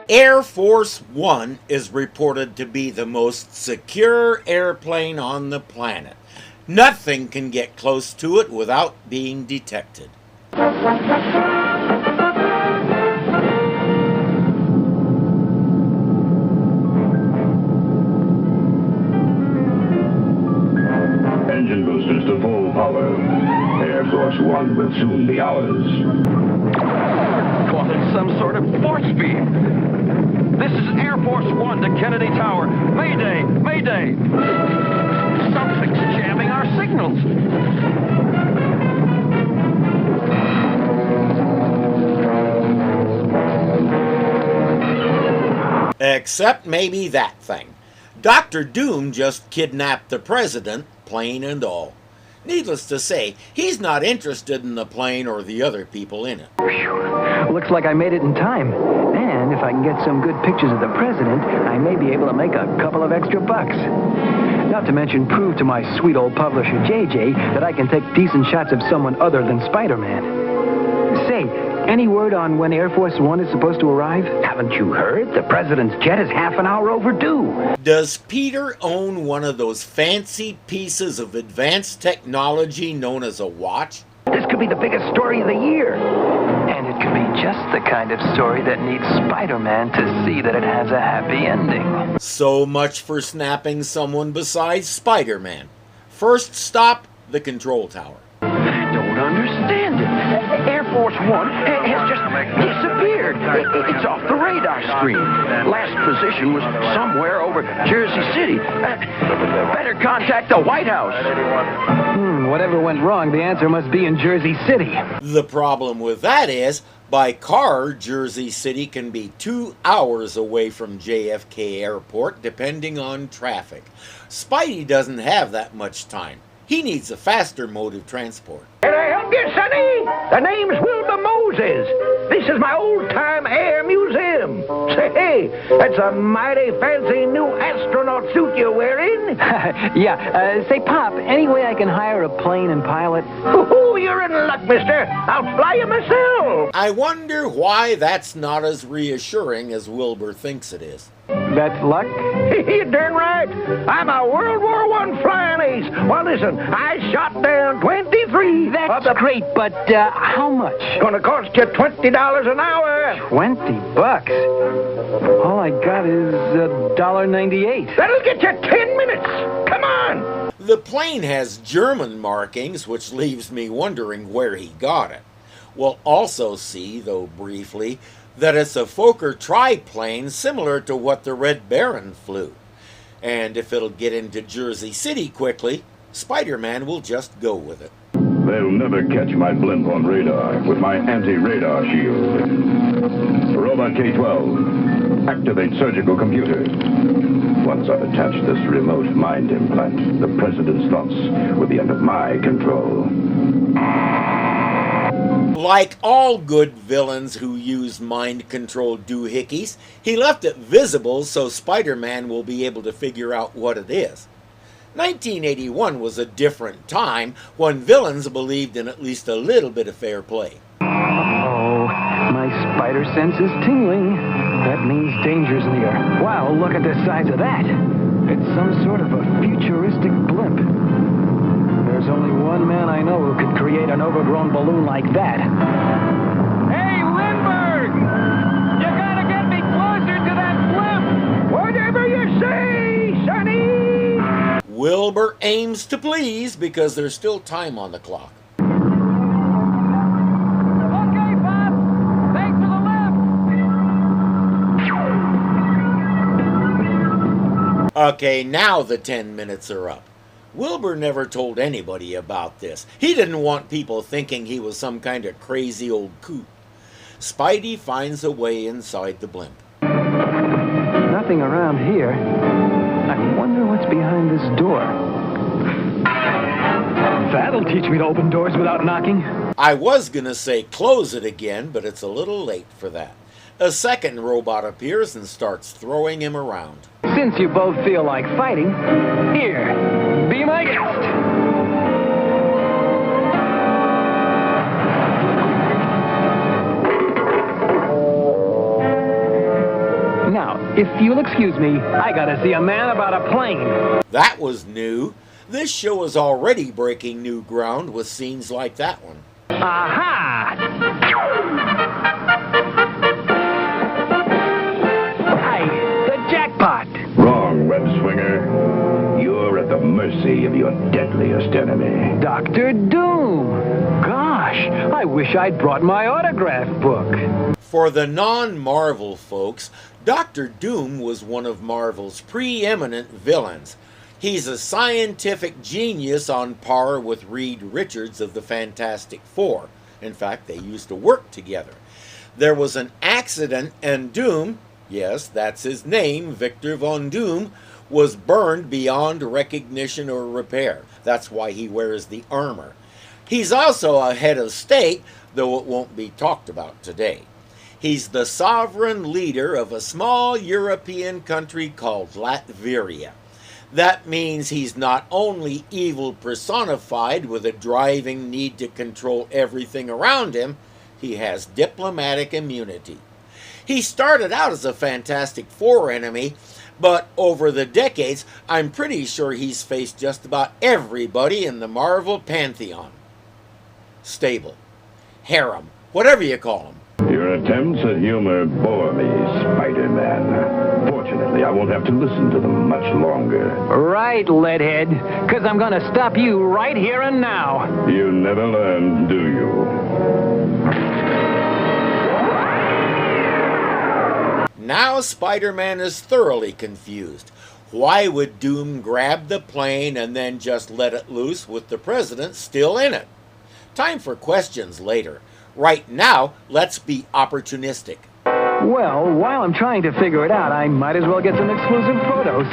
Air Force One is reported to be the most secure airplane on the planet. Nothing can get close to it without being detected. Engine boosters to full power. Air Force One will soon be ours. Caught in some sort of force beam. This is Air Force One to Kennedy Tower. Mayday! Mayday! Something's jamming our signals. Except maybe that thing. Dr. Doom just kidnapped the president, plane and all. Needless to say, he's not interested in the plane or the other people in it. Whew. Looks like I made it in time. And if I can get some good pictures of the president, I may be able to make a couple of extra bucks. Not to mention prove to my sweet old publisher, JJ, that I can take decent shots of someone other than Spider-Man. Say, any word on when Air Force One is supposed to arrive? Haven't you heard? The president's jet is half an hour overdue. Does Peter own one of those fancy pieces of advanced technology known as a watch? This could be the biggest story of the year. And it could be just the kind of story that needs Spider-Man to see that it has a happy ending. So much for snapping someone besides Spider-Man. First stop, the control tower. I don't understand it. Air Force One has just disappeared. It's off the radar screen. Last position was somewhere over Jersey City. Better contact the White House. Whatever went wrong, the answer must be in Jersey City. The problem with that is, by car, Jersey City can be 2 hours away from JFK Airport, depending on traffic. Spidey doesn't have that much time. He needs a faster mode of transport. Can I help you, Sonny? The name's Wilbur Moses. This is my old-time air museum. Say, hey, that's a mighty fancy new astronaut suit you're wearing. Yeah, say, Pop, any way I can hire a plane and pilot? Ooh, you're in luck, mister. I'll fly you myself. I wonder why that's not as reassuring as Wilbur thinks it is. That's luck? You're darn right. I'm a World War I flying ace. Well, listen, I shot down 23. That's great, but how much? Gonna cost you $20 an hour. $20? All I got is $1.98. That'll get you 10 minutes. Come on. The plane has German markings, which leaves me wondering where he got it. We'll also see, though briefly, that it's a Fokker triplane similar to what the Red Baron flew. And if it'll get into Jersey City quickly, Spider-Man will just go with it. They'll never catch my blimp on radar with my anti-radar shield. Robot K-12, activate surgical computer. Once I've attached this remote mind implant, the president's thoughts will be under my control. Like all good villains who use mind-control doohickeys, he left it visible so Spider-Man will be able to figure out what it is. 1981 was a different time when villains believed in at least a little bit of fair play. Oh, my spider sense is tingling. That means danger's near. Wow, look at the size of that. It's some sort of a futuristic blimp. There's only one man I know who could create an overgrown balloon like that. Hey, Lindbergh! You gotta get me closer to that blimp! Whatever you say, Sonny! Wilbur aims to please because there's still time on the clock. Okay, Bob! Thanks for the lift! Okay, now the 10 minutes are up. Wilbur never told anybody about this. He didn't want people thinking he was some kind of crazy old coot. Spidey finds a way inside the blimp. Nothing around here. I wonder what's behind this door. That'll teach me to open doors without knocking. I was gonna say close it again, but it's a little late for that. A second robot appears and starts throwing him around. Since you both feel like fighting, here, be my guest. If you'll excuse me, I gotta see a man about a plane. That was new. This show is already breaking new ground with scenes like that one. Aha! Hi, the jackpot. Wrong, web swinger. You're at the mercy of your deadliest enemy. Dr. Doom. Gosh, I wish I'd brought my autograph book. For the non-Marvel folks, Dr. Doom was one of Marvel's preeminent villains. He's a scientific genius on par with Reed Richards of the Fantastic Four. In fact, they used to work together. There was an accident and Doom, yes, that's his name, Victor Von Doom, was burned beyond recognition or repair. That's why he wears the armor. He's also a head of state, though it won't be talked about today. He's the sovereign leader of a small European country called Latveria. That means he's not only evil personified with a driving need to control everything around him, he has diplomatic immunity. He started out as a Fantastic Four enemy, but over the decades, I'm pretty sure he's faced just about everybody in the Marvel pantheon. Stable, harem, whatever you call him. Your attempts at humor bore me, Spider-Man. Fortunately, I won't have to listen to them much longer. Right, Leadhead, because I'm going to stop you right here and now. You never learn, do you? Now Spider-Man is thoroughly confused. Why would Doom grab the plane and then just let it loose with the president still in it? Time for questions later. Right now, let's be opportunistic. Well, while I'm trying to figure it out, I might as well get some exclusive photos.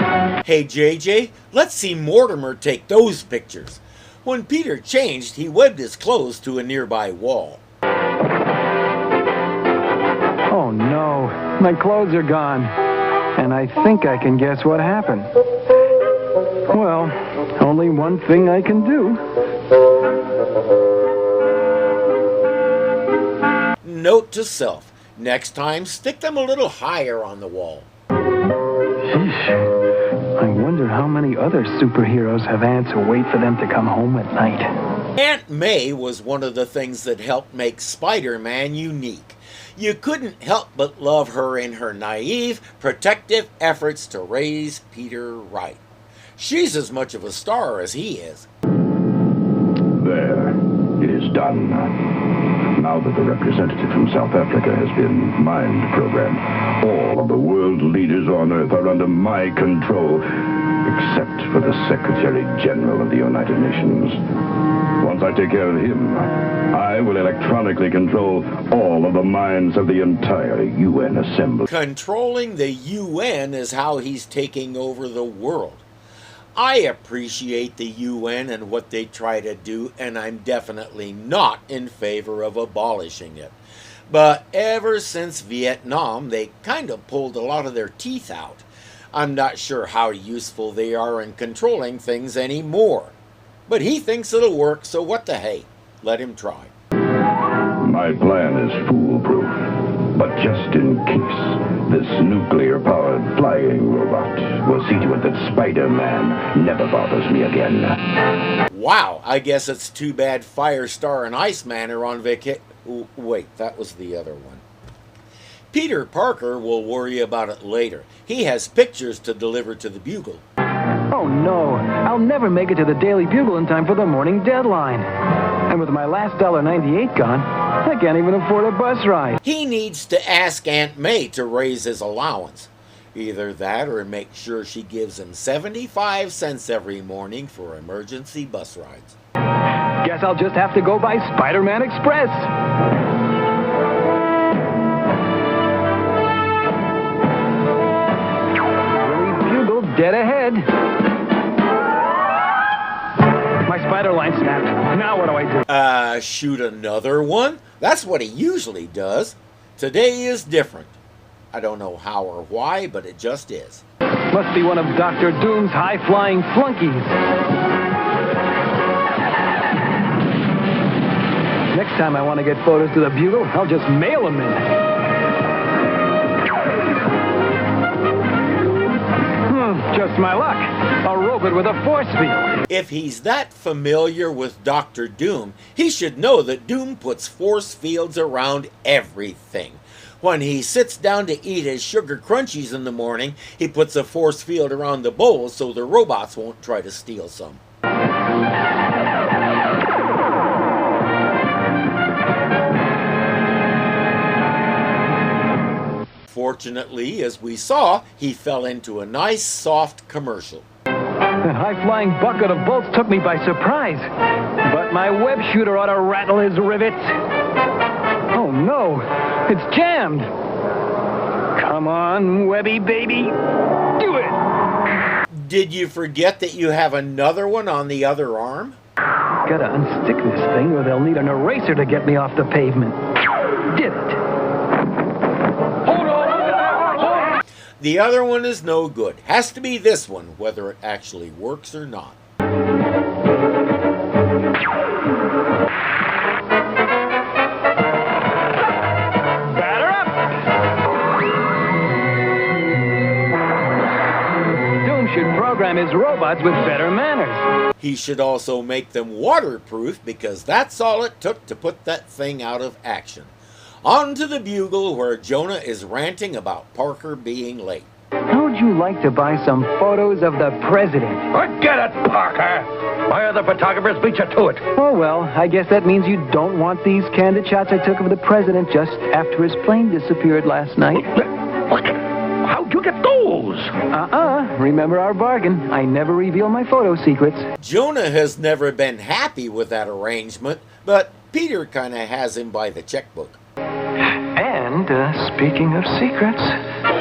Hey, JJ, let's see Mortimer take those pictures. When Peter changed, he webbed his clothes to a nearby wall. Oh, no. My clothes are gone. And I think I can guess what happened. Well, only one thing I can do. Note to self, next time stick them a little higher on the wall. Sheesh. I wonder how many other superheroes have aunts who wait for them to come home at night. Aunt May was one of the things that helped make Spider-Man unique. You couldn't help but love her in her naive, protective efforts to raise Peter right. She's as much of a star as he is. There. It is done. Now that the representative from South Africa has been mind programmed, all of the world leaders on Earth are under my control, except for the Secretary General of the United Nations. Once I take care of him, I will electronically control all of the minds of the entire UN Assembly. Controlling the UN is how he's taking over the world. I appreciate the UN and what they try to do, and I'm definitely not in favor of abolishing it. But ever since Vietnam, they kind of pulled a lot of their teeth out. I'm not sure how useful they are in controlling things anymore. But he thinks it'll work, so what the hey? Let him try. My plan is foolproof, but just in case, this nuclear-powered flying robot will see to it that Spider-Man never bothers me again. Wow, I guess it's too bad Firestar and Iceman are on vacation. Wait, that was the other one. Peter Parker will worry about it later. He has pictures to deliver to the Bugle. Oh, no. I'll never make it to the Daily Bugle in time for the morning deadline. And with my last $1.98 gone, I can't even afford a bus ride. He needs to ask Aunt May to raise his allowance. Either that or make sure she gives him 75 cents every morning for emergency bus rides. Guess I'll just have to go by Spider-Man Express. Daily Bugle dead ahead. My spider line snapped. Now what do I do? Shoot another one? That's what he usually does. Today is different. I don't know how or why, but it just is. Must be one of Dr. Doom's high-flying flunkies. Next time I want to get photos to the Bugle, I'll just mail them in. Just my luck. A robot with a force field. If he's that familiar with Dr. Doom, he should know that Doom puts force fields around everything. When he sits down to eat his sugar crunchies in the morning, he puts a force field around the bowl so the robots won't try to steal some. Fortunately, as we saw, he fell into a nice, soft commercial. That high-flying bucket of bolts took me by surprise. But my web shooter ought to rattle his rivets. Oh, no. It's jammed. Come on, Webby baby. Do it! Did you forget that you have another one on the other arm? Gotta unstick this thing or they'll need an eraser to get me off the pavement. Did it. The other one is no good. Has to be this one, whether it actually works or not. Batter up! Doom should program his robots with better manners. He should also make them waterproof because that's all it took to put that thing out of action. On to the Bugle, where Jonah is ranting about Parker being late. How would you like to buy some photos of the president? Forget it, Parker. My other photographers beat you to it. Oh, well, I guess that means you don't want these candid shots I took of the president just after his plane disappeared last night. What? How'd you get those? Remember our bargain. I never reveal my photo secrets. Jonah has never been happy with that arrangement, but Peter kind of has him by the checkbook. And, speaking of secrets,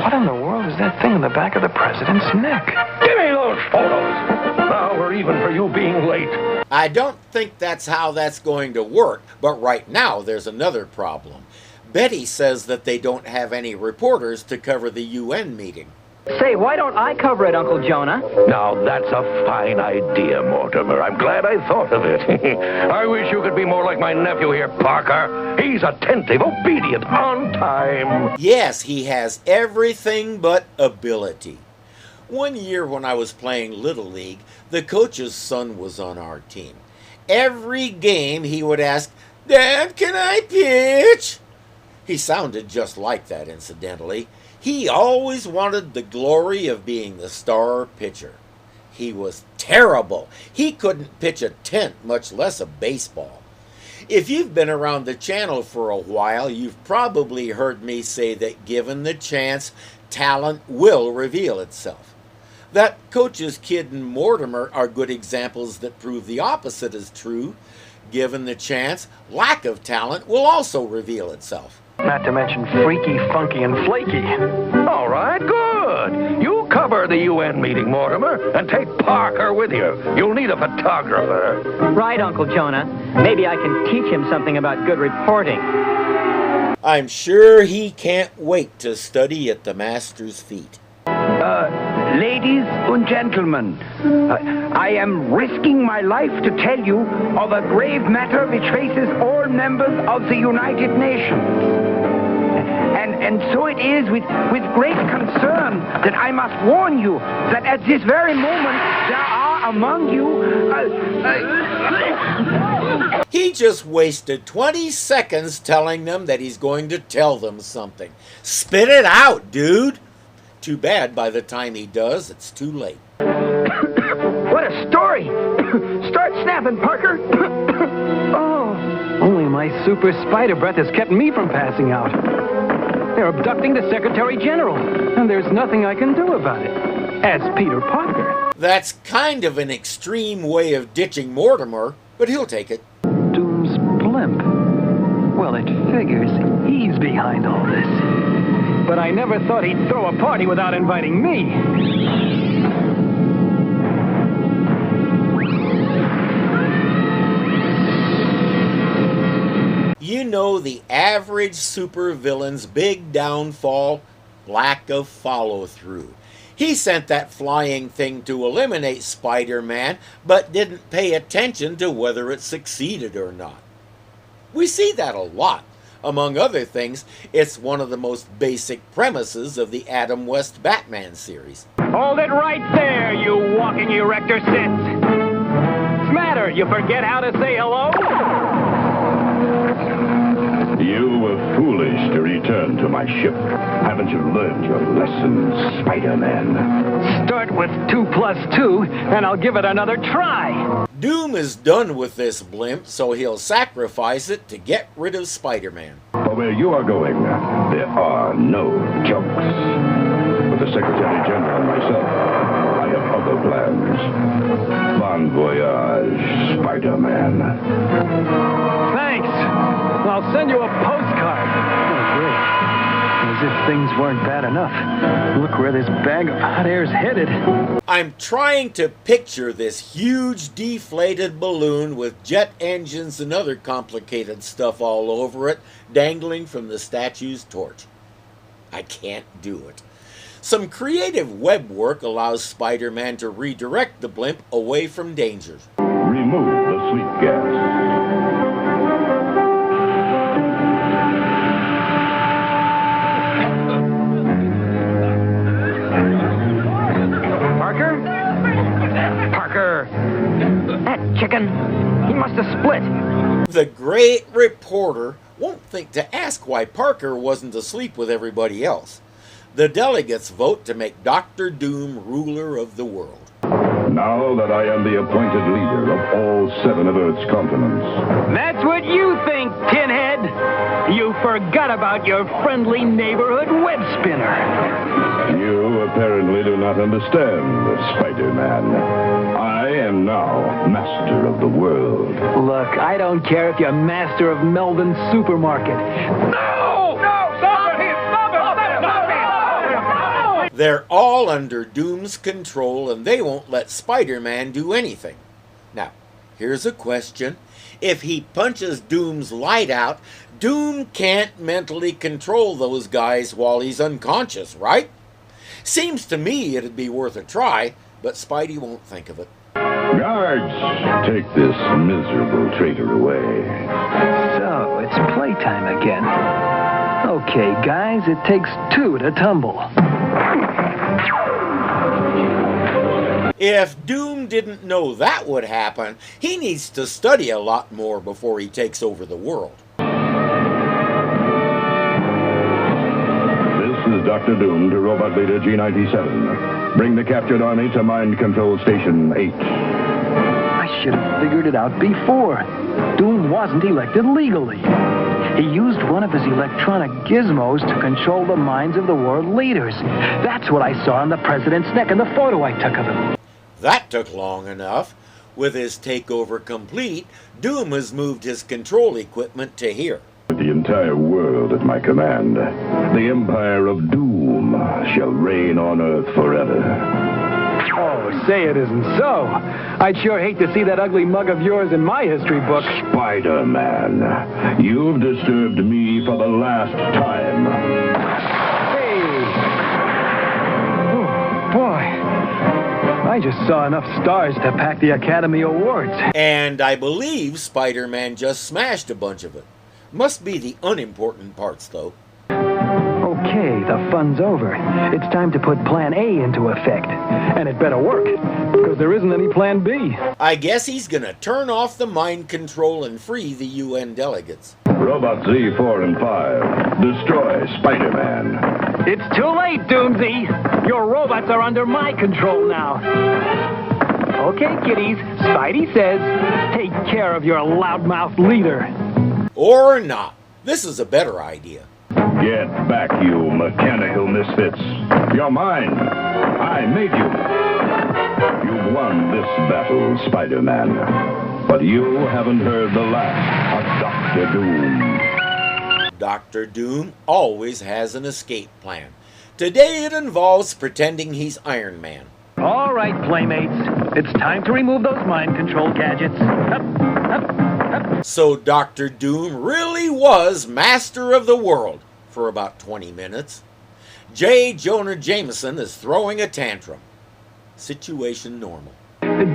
what in the world is that thing in the back of the president's neck? Give me those photos. Now we're even for you being late. I don't think that's how that's going to work, but right now there's another problem. Betty says that they don't have any reporters to cover the UN meeting. Say, why don't I cover it, Uncle Jonah? Now, that's a fine idea, Mortimer. I'm glad I thought of it. I wish you could be more like my nephew here, Parker. He's attentive, obedient, on time. Yes, he has everything but ability. One year when I was playing Little League, the coach's son was on our team. Every game he would ask, "Dad, can I pitch?" He sounded just like that, incidentally. He always wanted the glory of being the star pitcher. He was terrible. He couldn't pitch a tent, much less a baseball. If you've been around the channel for a while, you've probably heard me say that given the chance, talent will reveal itself. That Coach's kid and Mortimer are good examples that prove the opposite is true. Given the chance, lack of talent will also reveal itself. Not to mention freaky, funky, and flaky. All right, good. You cover the UN meeting, Mortimer, and take Parker with you. You'll need a photographer. Right, Uncle Jonah. Maybe I can teach him something about good reporting. I'm sure he can't wait to study at the master's feet. Ladies and gentlemen, I am risking my life to tell you of a grave matter which faces all members of the United Nations. And so it is with great concern that I must warn you that at this very moment there are among you... He just wasted 20 seconds telling them that he's going to tell them something. Spit it out, dude! Too bad by the time he does, it's too late. What a story! Start snapping, Parker! Oh, only my super spider breath has kept me from passing out. They're abducting the Secretary General, and there's nothing I can do about it. As Peter Parker. That's kind of an extreme way of ditching Mortimer, but he'll take it. Doom's blimp. Well, it figures he's behind all this. But I never thought he'd throw a party without inviting me. You know the average supervillain's big downfall? Lack of follow-through. He sent that flying thing to eliminate Spider-Man, but didn't pay attention to whether it succeeded or not. We see that a lot. Among other things, it's one of the most basic premises of the Adam West Batman series. Hold it right there, you walking erector sits. Matter, you forget how to say hello? You were foolish to return to my ship. Haven't you learned your lesson, Spider-Man? Start with 2 + 2, and I'll give it another try. Doom is done with this blimp, so he'll sacrifice it to get rid of Spider-Man. For where you are going, there are no jokes. With the Secretary General and myself, I have other plans. Bon voyage, Spider-Man. Thanks. I'll send you a postcard. Oh, great. As if things weren't bad enough. Look where this bag of hot air's headed. I'm trying to picture this huge deflated balloon with jet engines and other complicated stuff all over it, dangling from the statue's torch. I can't do it. Some creative web work allows Spider-Man to redirect the blimp away from dangers. Remove the sleep gas. That chicken, he must have split. The great reporter won't think to ask why Parker wasn't asleep with everybody else. The delegates vote to make Dr. Doom ruler of the world. Now that I am the appointed leader of all 7 of Earth's continents. That's what you think, Pinhead. You forgot about your friendly neighborhood web spinner. You apparently do not understand, Spider-Man. I am now master of the world. Look, I don't care if you're master of Melvin's supermarket. No! No! Stop it! Stop it! Stop it! They're all under Doom's control, and they won't let Spider-Man do anything. Now, here's a question. If he punches Doom's light out, Doom can't mentally control those guys while he's unconscious, right? Seems to me it'd be worth a try, but Spidey won't think of it. Guards, take this miserable traitor away. So, it's playtime again. Okay, guys, it takes 2 to tumble. If Doom didn't know that would happen, he needs to study a lot more before he takes over the world. This is Dr. Doom to Robot Leader G97. Bring the captured army to Mind Control Station 8. I should have figured it out before. Doom wasn't elected legally. He used one of his electronic gizmos to control the minds of the world leaders. That's what I saw on the president's neck in the photo I took of him. That took long enough. With his takeover complete, Doom has moved his control equipment to here. The entire world at my command. The Empire of Doom shall reign on Earth forever. Oh, say it isn't so. I'd sure hate to see that ugly mug of yours in my history book. Spider-Man, you've disturbed me for the last time. Hey! Oh, boy. I just saw enough stars to pack the Academy Awards. And I believe Spider-Man just smashed a bunch of it. Must be the unimportant parts, though. Okay, the fun's over. It's time to put Plan A into effect. And it better work, because there isn't any Plan B. I guess he's gonna turn off the mind control and free the UN delegates. Robot Z4 and 5, destroy Spider-Man. It's too late, Doomsy. Your robots are under my control now. Okay, kiddies, Spidey says, take care of your loudmouth leader. Or not. This is a better idea. Get back, you mechanical misfits. You're mine. I made you. You've won this battle, Spider-Man. But you haven't heard the last of Dr. Doom. Dr. Doom always has an escape plan. Today it involves pretending he's Iron Man. All right, playmates. It's time to remove those mind control gadgets. Up, up, up. So Dr. Doom really was master of the world for about 20 minutes. J. Jonah Jameson is throwing a tantrum. Situation normal.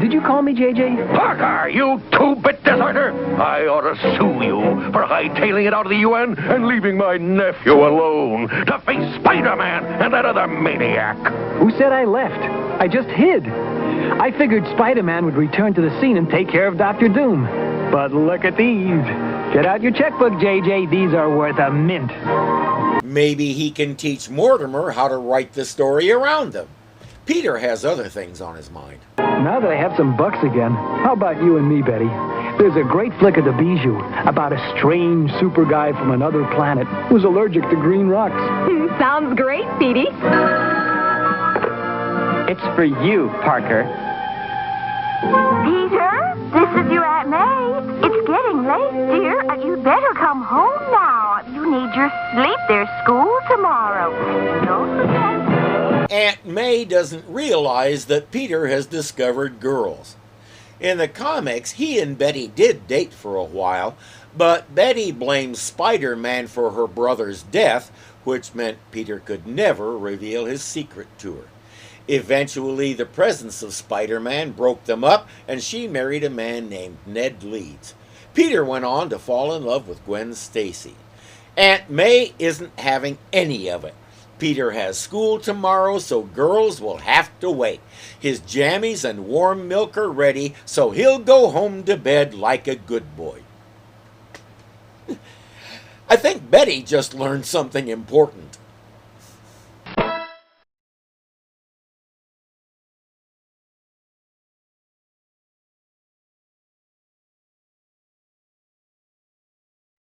Did you call me, JJ? Parker, you two-bit deserter! I ought to sue you for hightailing it out of the UN and leaving my nephew alone to face Spider-Man and that other maniac. Who said I left? I just hid. I figured Spider-Man would return to the scene and take care of Dr. Doom. But look at these. Get out your checkbook, JJ. These are worth a mint. Maybe he can teach Mortimer how to write the story around them. Peter has other things on his mind. Now that I have some bucks again, how about you and me, Betty? There's a great flick of the Bijou about a strange super guy from another planet who's allergic to green rocks. Sounds great, Petey. It's for you, Parker. Peter, this is your Aunt May. It's getting late, dear. You'd better come home now. You need your sleep. There's school tomorrow. Don't forget. Aunt May doesn't realize that Peter has discovered girls. In the comics, he and Betty did date for a while, but Betty blames Spider-Man for her brother's death, which meant Peter could never reveal his secret to her. Eventually, the presence of Spider-Man broke them up, and she married a man named Ned Leeds. Peter went on to fall in love with Gwen Stacy. Aunt May isn't having any of it. Peter has school tomorrow, so girls will have to wait. His jammies and warm milk are ready, so he'll go home to bed like a good boy. I think Betty just learned something important.